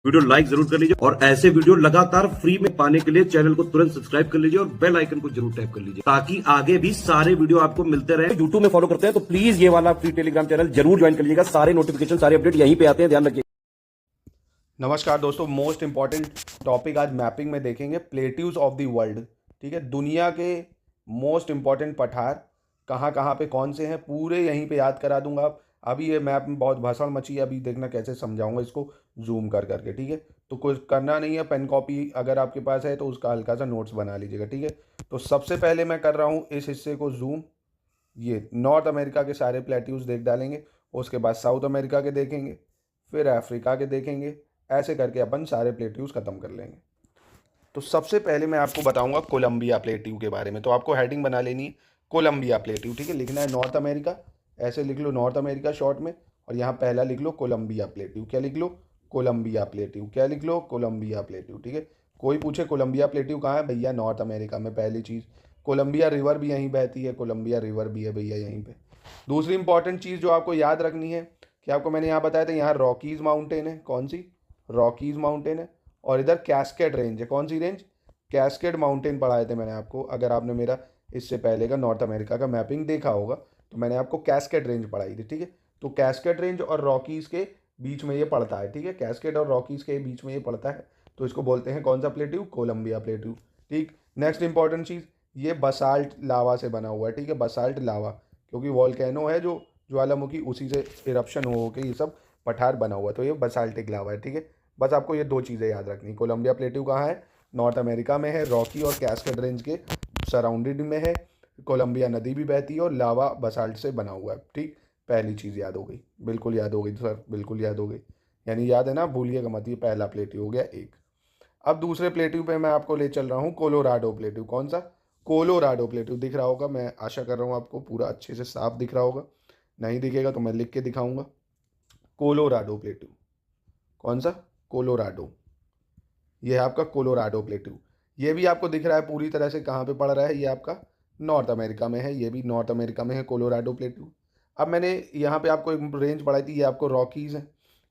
Video like जरूर कर लीजिए और ऐसे वीडियो लगातार फ्री में पाने के लिए चैनल को तुरंत सब्सक्राइब कर लीजिए और बेल आइकन को जरूर टैप कर लीजिए ताकि आगे भी सारे वीडियो आपको मिलते रहे। यूट्यूब में फॉलो करते हैं तो प्लीज ये वाला फ्री टेलीग्राम चैनल जरूर ज्वाइन कर लीजिएगा। सारे नोटिफिकेशन सारे अपडेट यहीं पे आते हैं, ध्यान रखिए। नमस्कार दोस्तों, मोस्ट इंपॉर्टेंट टॉपिक आज मैपिंग में देखेंगे, प्लेट्यूज ऑफ द वर्ल्ड। ठीक है, दुनिया के मोस्ट इंपॉर्टेंट पठार कहाँ कहाँ पे कौन से हैं पूरे यहीं पे याद करा दूंगा। अभी ये मैप में बहुत भाषण मची है, अभी देखना कैसे समझाऊंगा इसको जूम कर करके। ठीक है, तो कुछ करना नहीं है, पेन कॉपी अगर आपके पास है तो उसका हल्का सा नोट्स बना लीजिएगा। ठीक है, तो सबसे पहले मैं कर रहा हूँ इस हिस्से को जूम। ये नॉर्थ अमेरिका के सारे प्लेट्यूज देख डालेंगे, उसके बाद साउथ अमेरिका के देखेंगे, फिर अफ्रीका के देखेंगे, ऐसे करके अपन सारे प्लेट्यूज ख़त्म कर लेंगे। तो सबसे पहले मैं आपको बताऊंगा कोलंबिया प्लेट्यू के बारे में। तो आपको हेडिंग बना लेनी है कोलंबिया प्लेट्यू। ठीक है, लिखना है नॉर्थ अमेरिका, ऐसे लिख लो नॉर्थ अमेरिका शॉर्ट में, और यहाँ पहला लिख लो कोलंबिया प्लेट्यू। क्या लिख लो? Colombia plateau. क्या लिख लो? Colombia plateau. ठीक है, कोई पूछे कोलंबिया प्लेट्यू कहाँ है, भैया नॉर्थ अमेरिका में। पहली चीज़, कोलंबिया रिवर भी यहीं बहती है, कोलंबिया रिवर भी है भैया यहीं पे। दूसरी इंपॉर्टेंट चीज़ जो आपको याद रखनी है कि आपको मैंने यहाँ बताया था, यहाँ रॉकीज़ माउंटेन है। कौन सी? रॉकीज़ माउंटेन है। और इधर कैस्केड रेंज है। कौन सी रेंज? कैस्केड माउंटेन पढ़ाए थे मैंने आपको। अगर आपने मेरा इससे पहले का नॉर्थ अमेरिका का मैपिंग देखा होगा तो मैंने आपको कैस्केड रेंज पढ़ाई थी। ठीक है, तो कैस्केड रेंज और रॉकीज़ के बीच में ये पड़ता है। ठीक है, कैस्केड और रॉकीज़ के बीच में ये पड़ता है, तो इसको बोलते हैं कौन सा प्लेट्यू? Columbia plateau. ठीक, नेक्स्ट इंपॉर्टेंट चीज़, ये बसाल्ट लावा से बना हुआ है। ठीक है, बसाल्ट लावा, क्योंकि वॉल्केनो है जो ज्वालामुखी, उसी से इरप्शन हो के ये सब पठार बना हुआ है, तो ये बसाल्टिक लावा है। ठीक है, बस आपको ये दो चीज़ें याद रखनी। कोलंबिया प्लेट्यू कहाँ है? नॉर्थ अमेरिका में है, रॉकी और कैस्केड रेंज के सराउंडेड में है। कोलंबिया नदी भी बहती है और लावा बसाल्ट से बना हुआ है। ठीक, पहली चीज़ याद हो गई, बिल्कुल याद हो गई सर, बिल्कुल याद हो गई। यानी याद है ना, भूलिएगा मत। ये पहला प्लेट्यू हो गया एक। अब दूसरे प्लेट्यू पे मैं आपको ले चल रहा हूँ, कोलोराडो प्लेट्यू। कौन सा? Colorado plateau. दिख रहा होगा, मैं आशा कर रहा हूँ आपको पूरा अच्छे से साफ दिख रहा होगा। नहीं दिखेगा तो मैं लिख के दिखाऊंगा। Colorado plateau. कौन सा? कोलोराडो। ये है आपका कोलोराडो प्लेट्यू। ये भी आपको दिख रहा है पूरी तरह से कहाँ पे पड़ रहा है, ये आपका नॉर्थ अमेरिका में है। ये भी नॉर्थ अमेरिका में है कोलोराडो प्लेट्यू। अब मैंने यहाँ पे आपको एक रेंज पढ़ाई थी, ये आपको रॉकीज़ है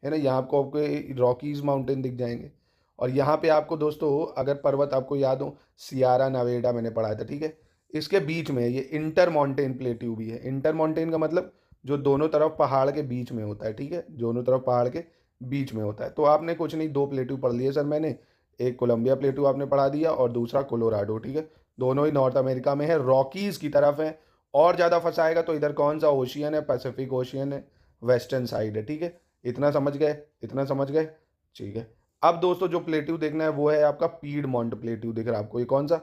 ना, यहाँ आपको रॉकीज़ माउंटेन दिख जाएंगे। और यहाँ पे आपको दोस्तों अगर पर्वत आपको याद हो, सियारा नवेडा मैंने पढ़ाया था। ठीक है, इसके बीच में ये इंटर माउंटेन प्लेट्यू भी है। इंटर माउंटेन का मतलब जो दोनों तरफ पहाड़ के बीच में होता है। ठीक है, दोनों तरफ पहाड़ के बीच में होता है। तो आपने कुछ नहीं, दो प्लेट्यू पढ़ लिए सर मैंने। एक कोलंबिया प्लेटू आपने पढ़ा दिया और दूसरा कोलोराडो। ठीक है, दोनों ही नॉर्थ अमेरिका में है, रॉकीज़ की तरफ है। और ज़्यादा फंसाएगा तो इधर कौन सा ओशियन है? पैसिफिक ओशियन है, वेस्टर्न साइड है। ठीक है, इतना समझ गए? इतना समझ गए? ठीक है। अब दोस्तों जो प्लेट्यू देखना है वो है आपका पीडमोंट प्लेट्यू। दिख रहा है आपको? ये कौन सा?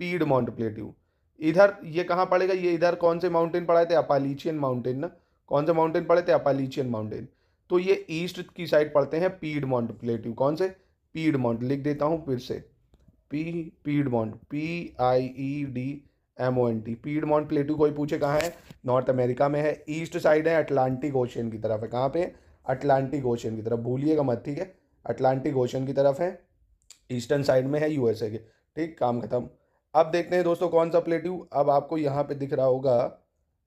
Piedmont plateau. इधर ये कहाँ पड़ेगा? ये इधर कौन से माउंटेन पढ़ाए थे? अपालीचियन माउंटेन ना। कौन से माउंटेन पढ़े थे? अपालीचियन माउंटेन। तो ये ईस्ट की साइड पड़ते हैं पीडमोंट प्लेट्यू। कौन से? पीडमोंट। लिख देता हूँ फिर से, पीडमोंट, PIEDMONT। पीडमोंट प्लेटू कोई पूछे कहाँ है? नॉर्थ अमेरिका में है, ईस्ट साइड है, अटलांटिक ओशियन की तरफ है। कहाँ पे? अटलांटिक ओशियन की तरफ, भूलिएगा मत। ठीक है, अटलांटिक ओशियन की तरफ है, ईस्टर्न साइड में है यूएसए के। ठीक, काम खत्म। अब देखते हैं दोस्तों कौन सा प्लेट्यू। अब आपको यहाँ पे दिख रहा होगा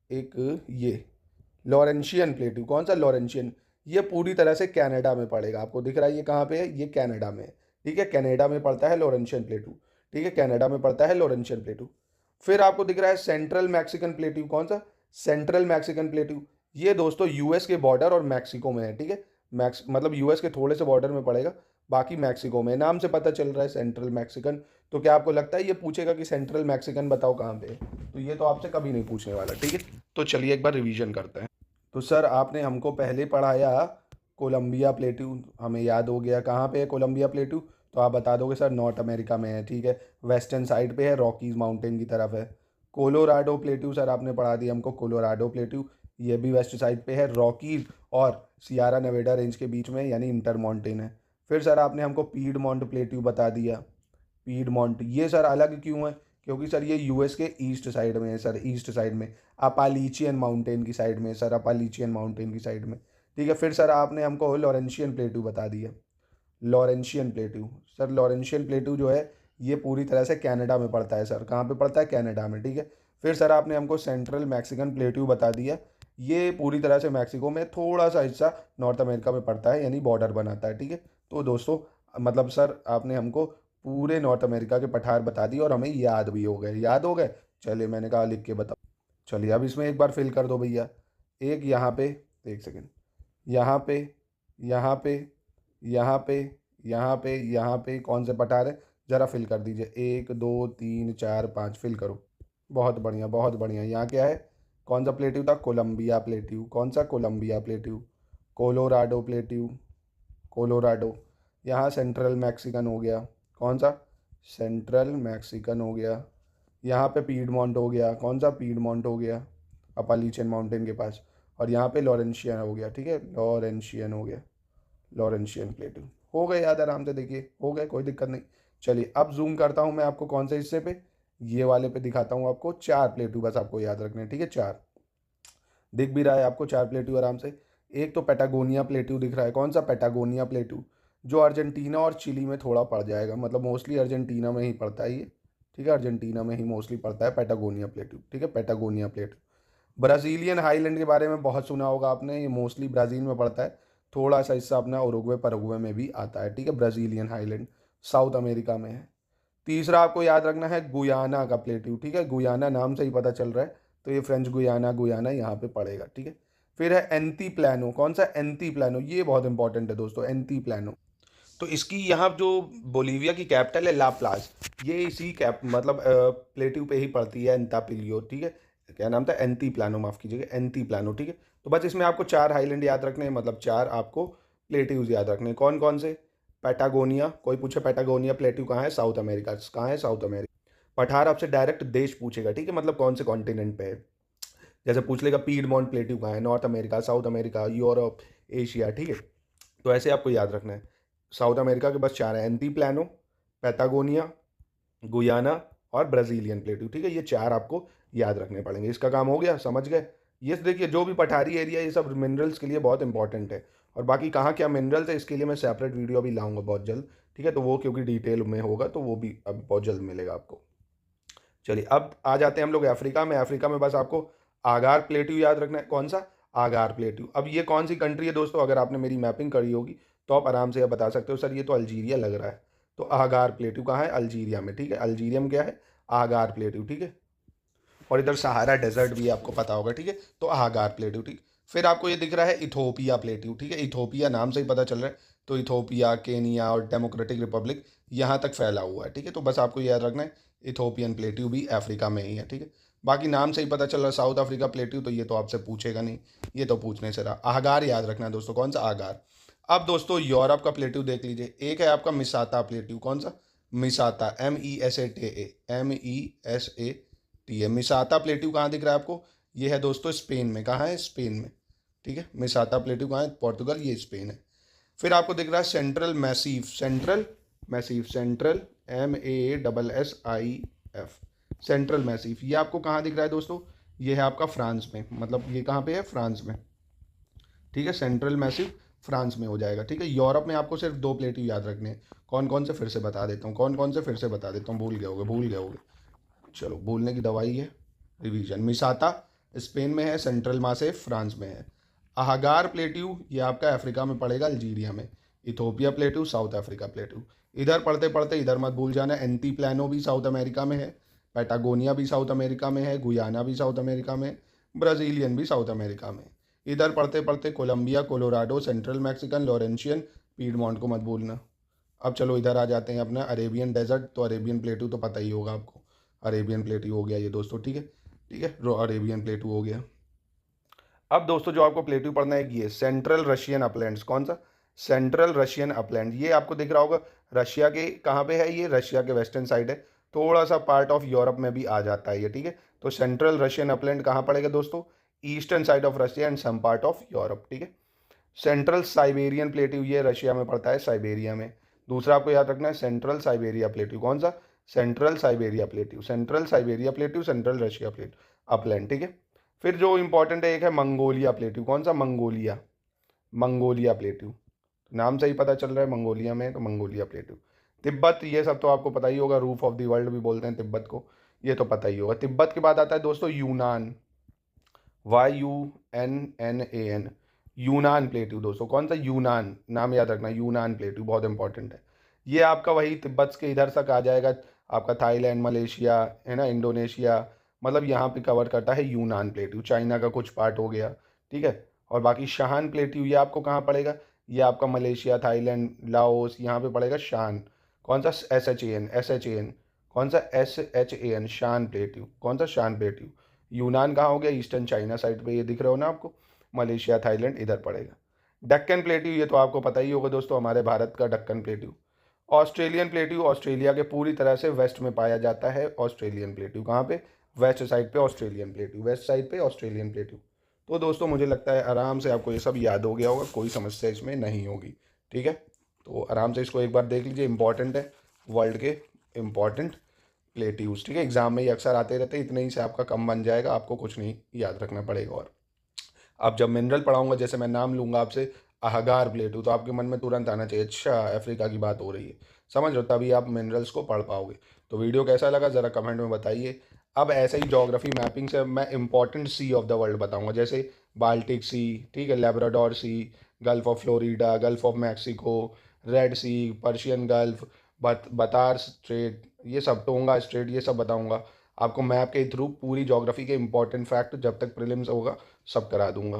एक, ये लॉरेंशियन प्लेट्यू। कौन सा? लॉरेंशियन। ये पूरी तरह से कनाडा में पड़ेगा। आपको दिख रहा है ये कहाँ पे है? ये कनाडा में है। ठीक है, कनाडा में पड़ता है लॉरेंशियन प्लेटू। ठीक है, कनाडा में पड़ता है लॉरेंशियन प्लेटू। फिर आपको दिख रहा है सेंट्रल मैक्सिकन प्लेटू। कौन सा? Central Mexican प्लेटू। ये दोस्तों यूएस के बॉर्डर और मैक्सिको में है। ठीक है, मतलब यूएस के थोड़े से बॉर्डर में पड़ेगा, बाकी मैक्सिको में। नाम से पता चल रहा है सेंट्रल मैक्सिकन। तो क्या आपको लगता है ये पूछेगा कि सेंट्रल मैक्सिकन बताओ कहाँ पे है? तो ये तो आपसे कभी नहीं पूछने वाला। ठीक है, तो चलिए एक बार रिवीजन करते हैं। तो सर आपने हमको पहले पढ़ाया कोलंबिया प्लेट्यू, हमें याद हो गया कहाँ पे है कोलंबिया प्लेट्यू। तो आप बता दोगे सर नॉर्थ अमेरिका में है। ठीक है, वेस्टर्न साइड पे है, रॉकीज माउंटेन की तरफ है। कोलोराडो प्लेट्यू सर आपने पढ़ा दिया हमको, कोलोराडो प्लेट्यू, ये भी वेस्ट साइड पे है, रॉकीज और सियारा नेवेडा रेंज के बीच में, यानी इंटर माउंटेन है। फिर सर आपने हमको पीडमोंट प्लेट्यू बता दिया। पीडमोंट ये सर अलग क्यों है? क्योंकि सर ये यूएस के ईस्ट साइड में है सर, ईस्ट साइड में, अपालीचियन माउंटेन की साइड में सर, अपालीचियन माउंटेन की साइड में। ठीक है, फिर सर आपने हमको लॉरेंशियन प्लेटू बता दिया। लॉरेंशियन प्लेटू सर, लॉरेंशियन प्लेटू जो है ये पूरी तरह से कनाडा में पड़ता है सर। कहाँ पे पड़ता है? कनाडा में। ठीक है, फिर सर आपने हमको सेंट्रल मैक्सिकन प्लेटू बता दिया। ये पूरी तरह से मैक्सिको में थोड़ा सा हिस्सा नॉर्थ अमेरिका में पड़ता है, यानी बॉर्डर बनाता है। ठीक है, तो दोस्तों मतलब सर आपने हमको पूरे नॉर्थ अमेरिका के पठार बता दिए और हमें याद भी हो गए, याद हो गए। चलिए मैंने कहा लिख के बताओ। चलिए अब इसमें एक बार फिल कर दो भैया। एक यहाँ पे, एक सेकेंड, यहाँ पे, यहाँ पे, यहाँ पे, यहाँ पे, यहाँ पे कौन से पठार है ज़रा फिल कर दीजिए। 1 2 3 4 5 फिल करो। बहुत बढ़िया बहुत बढ़िया। यहाँ क्या है, कौन सा प्लेट्यू था, कोलंबिया प्लेट्यू। कौन सा, Columbia plateau. Colorado plateau, Colorado. यहाँ सेंट्रल मैक्सिकन हो गया, कौन सा, सेंट्रल मैक्सिकन हो गया। यहाँ पे पीडमोंट हो गया, कौन सा, पीडमोंट हो गया अपालीचियन माउंटेन के पास। और यहाँ पे लॉरेंशियन हो गया, ठीक है, लॉरेंशियन हो गया, लॉरेंशियन प्लेटू। हो गए याद आराम से, देखिए हो गए, कोई दिक्कत नहीं। चलिए अब जूम करता हूँ मैं आपको कौन से हिस्से पे, ये वाले पे दिखाता हूँ आपको। 4 प्लेटू बस आपको याद रखने हैं, ठीक है, 4 दिख भी रहा है आपको, 4 प्लेटू आराम से। एक तो पेटागोनिया प्लेटू दिख रहा है, कौन सा, पेटागोनिया प्लेटू, जो अर्जेंटीना और चिली में थोड़ा पड़ जाएगा, मतलब मोस्टली अर्जेंटीना में ही पड़ता है ये, ठीक है, अर्जेंटीना में ही मोस्टली पड़ता है पेटागोनिया प्लेटू, ठीक है, पेटागोनिया प्लेटू। ब्राज़ीलियन हाईलैंड के बारे में बहुत सुना होगा आपने, ये मोस्टली ब्राज़ील में पड़ता है, थोड़ा सा हिस्सा अपना उरुग्वे परुग्वे में भी आता है, ठीक है, ब्राज़ीलियन हाईलैंड साउथ अमेरिका में है। तीसरा आपको याद रखना है गुयाना का प्लेट्यू, ठीक है, गुयाना नाम से ही पता चल रहा है, तो ये फ्रेंच गुयाना, गुयाना यहाँ पे पड़ेगा, ठीक है। फिर है एंती प्लानो, कौन सा, एंती प्लानो, ये बहुत इंपॉर्टेंट है दोस्तों, एंती प्लानो। तो इसकी यहाँ जो बोलीविया की कैपिटल है ला प्लाज, ये इसी कैप मतलब प्लेट्यू पे ही पड़ती है, एंतापिलियो, ठीक है, क्या नाम था, एंती प्लानो, माफ़ कीजिएगा, एंती प्लानो, ठीक है। तो बस इसमें आपको 4 हाईलैंड याद रखने हैं, मतलब 4 आपको प्लेट्यूज याद रखने हैं। कौन कौन से, पैटागोनिया, कोई पूछे पैटागोनिया प्लेट्यू कहाँ है, साउथ अमेरिका, कहाँ है, साउथ अमेरिका। पठार आपसे डायरेक्ट देश पूछेगा, ठीक है, मतलब कौन से कॉन्टिनेंट पे है। जैसे पूछ लेगा पीडमोंट प्लेट्यू कहाँ है, north America, south America, Europe, Asia, ठीक है। तो ऐसे आपको याद रखना है। साउथ अमेरिका के बस 4 है, एंटी प्लानो, पैटागोनिया, गुयाना और ब्राज़ीलियन प्लेट्यू, ठीक है, ये 4 आपको याद रखने पड़ेंगे। इसका काम हो गया, समझ गए। ये देखिए जो भी पठारी एरिया, ये सब मिनरल्स के लिए बहुत इंपॉर्टेंट है। और बाकी कहाँ क्या मिनरल्स है, इसके लिए मैं सेपरेट वीडियो अभी लाऊंगा बहुत जल्द, ठीक है, तो वो क्योंकि डिटेल में होगा तो वो भी अब बहुत जल्द मिलेगा आपको। चलिए अब आ जाते हैं हम लोग अफ्रीका में। अफ्रीका में बस आपको आगार प्लेट्यू याद रखना है, कौन सा, आगार प्लेट्यू। अब ये कौन सी कंट्री है दोस्तों, अगर आपने मेरी मैपिंग करी होगी तो आप आराम से यह बता सकते हो, सर ये तो अल्जीरिया लग रहा है। तो आगार प्लेट्यू कहाँ है, अल्जीरिया में, ठीक है, अल्जीरिया में क्या है, आगार प्लेट्यू, ठीक है। और इधर सहारा डेजर्ट भी आपको पता होगा, ठीक है, तो आगार प्लेट्यू, ठीक। फिर आपको ये दिख रहा है इथोपिया प्लेट्यू, ठीक है, इथोपिया नाम से ही पता चल रहा है, तो इथोपिया, केनिया और डेमोक्रेटिक रिपब्लिक यहाँ तक फैला हुआ है, ठीक है। तो बस आपको याद रखना है इथोपियन प्लेट्यू भी अफ्रीका में ही है, ठीक है। बाकी नाम से ही पता चल रहा है साउथ अफ्रीका प्लेट्यू, तो ये तो आपसे पूछेगा नहीं, ये तो पूछने से रहा। आगार याद रखना है दोस्तों, कौन सा, आगार। अब दोस्तों यूरोप का प्लेट्यू देख लीजिए, एक है आपका मिसाता प्लेट्यू, कौन सा, मिसाता, MESATA, मिसाता प्लेट्यू कहाँ दिख रहा है आपको, ये है दोस्तों स्पेन में, कहाँ है, स्पेन में, ठीक है, मिसाता प्लेट्यू कहाँ है, पोर्तुगल, ये स्पेन है। फिर आपको दिख रहा है central massif, central massif, central MASSIF, central massif, ये आपको कहाँ दिख रहा है दोस्तों, ये है आपका फ्रांस में, मतलब ये कहाँ पे है, फ्रांस में, ठीक है, सेंट्रल मैसीव फ्रांस में हो जाएगा, ठीक है। यूरोप में आपको सिर्फ 2 प्लेट्यू याद रखने हैं, कौन कौन से फिर से बता देता हूँ, कौन कौन से फिर से बता देता हूँ, भूल गए होगे, भूल गए होगे, चलो भूलने की दवाई है रिवीजन। मिसाता स्पेन में है, सेंट्रल मासे फ्रांस में है। आगार प्लेट्यू ये आपका अफ्रीका में पड़ेगा, अल्जीरिया में। Ethiopia plateau south Africa plateau. इधर पढ़ते पढ़ते इधर मत भूल जाना, एंटी प्लानो भी साउथ अमेरिका में है, पैटागोनिया भी साउथ अमेरिका में है, गुयाना भी साउथ अमेरिका में, ब्राज़ीलियन भी साउथ अमेरिका में। इधर पढ़ते पढ़ते Columbia, Colorado, central Mexican, Laurentian, Piedmont को मत भूलना। अब चलो इधर आ जाते हैं अपना अरेबियन डेजर्ट, तो अरेबियन प्लेट्यू तो पता ही होगा आपको, अरेबियन प्लेट्यू हो गया ये दोस्तों, ठीक है, ठीक है, अरेबियन प्लेट्यू हो गया। अब दोस्तों जो आपको प्लेट्यू पढ़ना है ये सेंट्रल रशियन अपलैंड्स, कौन सा, सेंट्रल रशियन अपलैंड, ये आपको दिख रहा होगा रशिया के कहाँ पे है, ये रशिया के वेस्टर्न साइड है, थोड़ा सा पार्ट ऑफ यूरोप में भी आ जाता है ये, ठीक है। तो सेंट्रल रशियन अपलैंड कहाँ पड़ेगा दोस्तों, eastern side of Russia and some part of Europe, ठीक है। सेंट्रल साइबेरियन प्लेट्यू ये रशिया में पड़ता है, साइबेरिया में। दूसरा आपको याद रखना है सेंट्रल साइबेरिया प्लेट्यू, कौन सा, central Siberia plateau, central Siberia plateau, central Russia plateau upland, ठीक है। फिर जो इंपॉर्टेंट है एक है मंगोलिया प्लेट्यू, कौन सा, मंगोलिया, मंगोलिया प्लेट्यू, नाम से ही पता चल रहा है मंगोलिया में, तो मंगोलिया प्लेट्यू। तिब्बत ये सब तो आपको पता ही होगा, रूफ ऑफ द वर्ल्ड भी बोलते हैं तिब्बत को, ये तो पता ही होगा। तिब्बत के बाद आता है दोस्तों यूनान, YUNNAN, यूनान प्लेट्यू दोस्तों, कौन सा? यूनान, नाम याद रखना, यूनान प्लेट्यू बहुत इंपॉर्टेंट है। ये आपका वही तिब्बत के इधर तक आ जाएगा, आपका थाईलैंड, मलेशिया है ना, इंडोनेशिया, मतलब यहाँ पे कवर करता है यूनान प्लेट्यू। चाइना का कुछ पार्ट हो गया, ठीक है। और बाकी शान प्लेट्यू ये आपको कहाँ पड़ेगा? ये आपका मलेशिया, थाईलैंड, लाओस, यहाँ पे पड़ेगा शान। कौन सा? SHAN, SHAN, कौन सा? SHAN, शान प्लेट्यू। कौन सा? शान प्लेट्यू। यूनान कहाँ हो गया? ईस्टर्न चाइना साइड पे, ये दिख रहा हो ना आपको, मलेशिया, थाईलैंड इधर पड़ेगा। डक्कन प्लेट्यू ये तो आपको पता ही होगा दोस्तों, हमारे भारत का Deccan plateau. Australian plateau, Australia के पूरी तरह से वेस्ट में पाया जाता है ऑस्ट्रेलियन प्लेट्यू। कहाँ पे? वेस्ट साइड पे ऑस्ट्रेलियन प्लेट्यू, वेस्ट साइड पे ऑस्ट्रेलियन प्लेट्यू। तो दोस्तों मुझे लगता है आराम से आपको ये सब याद हो गया होगा, कोई समस्या इसमें नहीं होगी, ठीक है। तो आराम से इसको एक बार देख लीजिए, इंपॉर्टेंट है, वर्ल्ड के इंपॉर्टेंट प्लेट्यूज, ठीक है। एग्जाम में ही अक्सर आते रहते हैं, इतने ही से आपका कम बन जाएगा, आपको कुछ नहीं याद रखना पड़ेगा। और अब जब मिनरल पढ़ाऊंगा, जैसे मैं नाम लूंगा आपसे अहगार प्लेटू, तो आपके मन में तुरंत आना चाहिए, अच्छा अफ्रीका की बात हो रही है, समझ लो, तभी आप मिनरल्स को पढ़ पाओगे। तो वीडियो कैसा लगा ज़रा कमेंट में बताइए। अब ऐसे ही ज्योग्राफी मैपिंग से मैं important sea of the world बताऊंगा, जैसे बाल्टिक सी, ठीक है, Labrador sea, gulf of Florida, gulf of Mexico, red sea, Persian gulf, बतार स्ट्रेट, ये सब, टोंगा स्ट्रेट, ये सब बताऊंगा आपको मैप के थ्रू। पूरी ज्योग्राफी के इंपॉर्टेंट फैक्ट जब तक प्रीलिम्स होगा सब करा दूंगा।